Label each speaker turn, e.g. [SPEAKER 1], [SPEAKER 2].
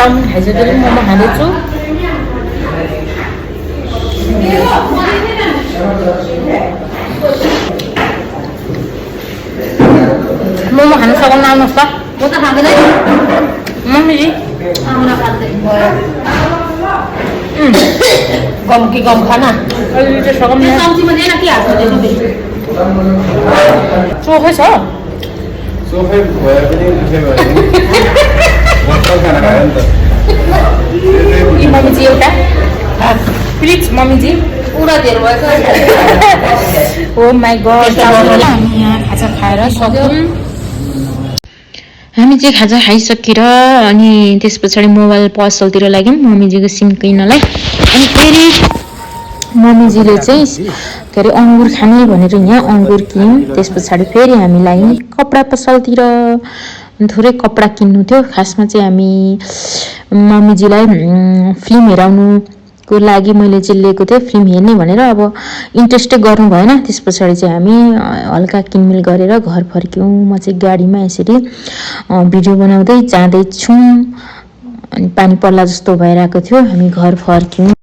[SPEAKER 1] Chowmein खाइसकेर मोमो खाँदैछु। मोमो खान सक्नु आउनुहोस् त। म त खाँदैन मम्मीजी
[SPEAKER 2] गम कि गम खाना
[SPEAKER 1] चोखै छ मम्मीजी एउटा प्लिज मम्मीजी
[SPEAKER 2] पुरा धेर भएछ।
[SPEAKER 1] ओ माई गड हामी यहाँ खाजा खाएर सक्यौँ। हामी चाहिँ खाजा खाइसकेर अनि त्यस पछाडि मोबाइल पसलतिर लाग्यौँ मम्मीजीको सिम किन्नलाई। अनि फेरि मम्मीजीले चाहिँ के अरे अङ्गुर खाने भनेर यहाँ अङ्गुर किन्यौँ। त्यस पछाडि फेरि हामी लाग्यौँ कपडा पसलतिर। थोरै कपडा किन्नु थियो। खासमा चाहिँ हामी मम्मीजीलाई फिल्म हेराउनुको लागि मैले चाहिँ लिएको थिएँ फिल्म हेर्ने भनेर। अब इन्ट्रेस्टै गर्नु भएन। त्यस पछाडि चाहिँ हामी हल्का किनमेल गरेर घर फर्क्यौँ। म चाहिँ गाडीमा यसरी भिडियो बनाउँदै जाँदैछौँ अनि पानी पर्ला जस्तो भइरहेको थियो। हामी घर फर्क्यौँ।